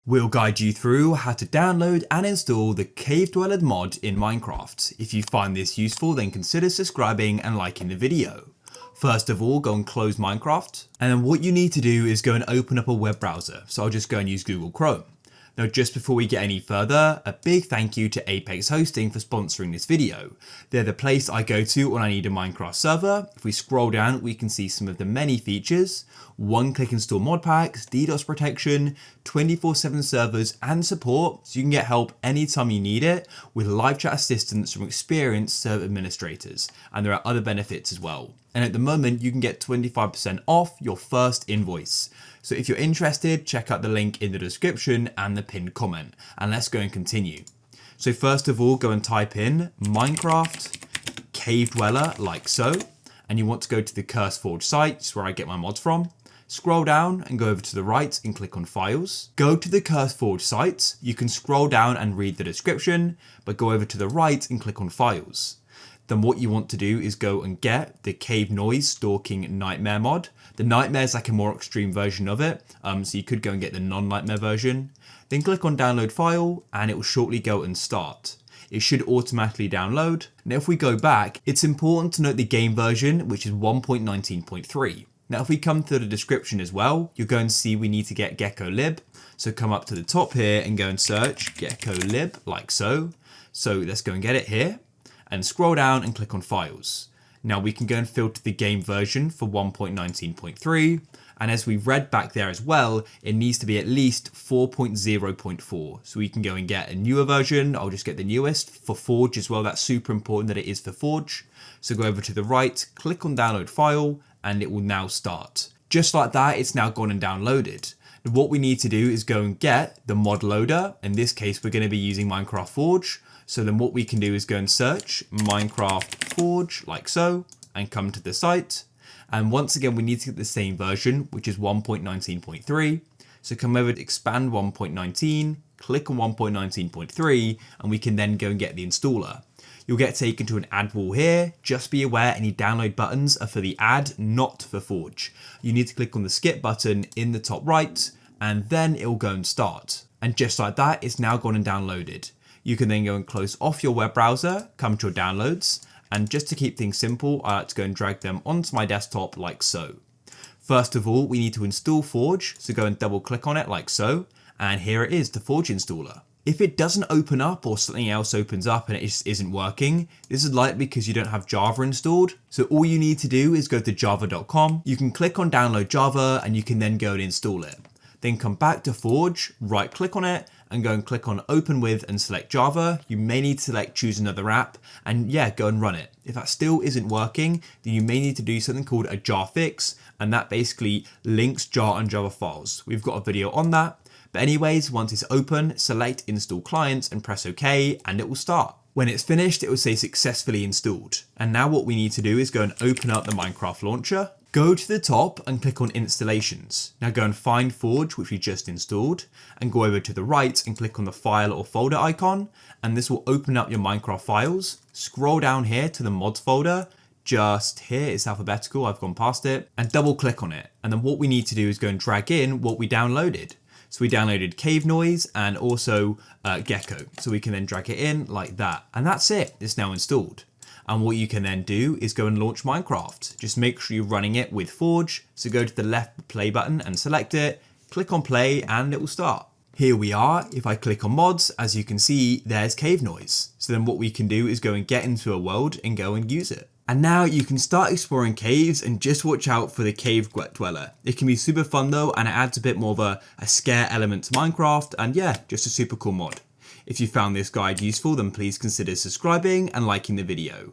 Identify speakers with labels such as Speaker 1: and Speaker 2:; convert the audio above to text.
Speaker 1: We'll guide you through how to download and install the Cave Dweller mod in Minecraft. If you find this useful, then consider subscribing and liking the video. First of all, go and close Minecraft, and then what you need to do is go and open up a web browser. So I'll just go and use Google Chrome. Now, just before we get any further, a big thank you to Apex Hosting for sponsoring this video. They're the place I go to when I need a Minecraft server. If we scroll down, we can see some of the many features: one-click install mod packs, DDoS protection, 24/7 servers and support, so you can get help anytime you need it, with live chat assistance from experienced server administrators. And there are other benefits as well. And at the moment, you can get 25% off your first invoice. So if you're interested, check out the link in the description and the pinned comment. And let's go and continue. So first of all, go and type in Minecraft Cave Dweller like so. And you want to go to the CurseForge site, it's where I get my mods from. Scroll down and go over to the right and click on Files. Go to the CurseForge site. You can scroll down and read the description, but go over to the right and click on Files. Then what you want to do is go and get the Cave Noise Stalking Nightmare mod. The Nightmare is like a more extreme version of it, so you could go and get the non-nightmare version. Then click on Download File and it will shortly go and start. It should automatically download. Now if we go back, it's important to note the game version, which is 1.19.3. Now if we come to the description as well, you'll go and see we need to get GeckoLib. So come up to the top here and go and search GeckoLib like so. So let's go and get it here. And scroll down and click on Files. Now we can go and filter the game version for 1.19.3, and as we read back there as well, it needs to be at least 4.0.4. So we can go and get a newer version. I'll just get the newest for Forge as well. That's super important that it is for Forge. So go over to the right, click on Download File, and it will now start. Just like that, it's now gone and downloaded. What we need to do is go and get the mod loader. In this case, we're going to be using Minecraft Forge. So then what we can do is go and search Minecraft Forge like so and come to the site. And once again, we need to get the same version, which is 1.19.3. So come over to expand 1.19, click on 1.19.3, and we can then go and get the installer. You'll get taken to an ad wall here. Just be aware any download buttons are for the ad, not for Forge. You need to click on the skip button in the top right, and then it will go and start. And just like that, it's now gone and downloaded. You can then go and close off your web browser, come to your downloads, and just to keep things simple, I like to go and drag them onto my desktop like so. First of all, we need to install Forge, so go and double click on it like so, and here it is, the Forge installer. If it doesn't open up or something else opens up and it just isn't working, this is likely because you don't have Java installed. So all you need to do is go to java.com, you can click on download Java and you can then go and install it. Then come back to Forge, right click on it and go and click on open with and select Java. You may need to select choose another app and yeah, go and run it. If that still isn't working, then you may need to do something called a jar fix, and that basically links jar and Java files. We've got a video on that. But anyways, once it's open, select install clients and press OK and it will start. When it's finished, it will say successfully installed. And now what we need to do is go and open up the Minecraft launcher. Go to the top and click on installations. Now go and find Forge, which we just installed, and go over to the right and click on the file or folder icon. And this will open up your Minecraft files. Scroll down here to the mods folder. Just here, it's alphabetical, I've gone past it, and double click on it. And then what we need to do is go and drag in what we downloaded. So we downloaded Cave Noise and also Gecko. So we can then drag it in like that. And that's it, it's now installed. And what you can then do is go and launch Minecraft. Just make sure you're running it with Forge. So go to the left play button and select it, click on play and it will start. Here we are. If I click on mods, as you can see, there's Cave Noise. So then what we can do is go and get into a world and go and use it. And now you can start exploring caves and just watch out for the Cave Dweller. It can be super fun though, and it adds a bit more of a scare element to Minecraft, and yeah, just a super cool mod. If you found this guide useful, then please consider subscribing and liking the video.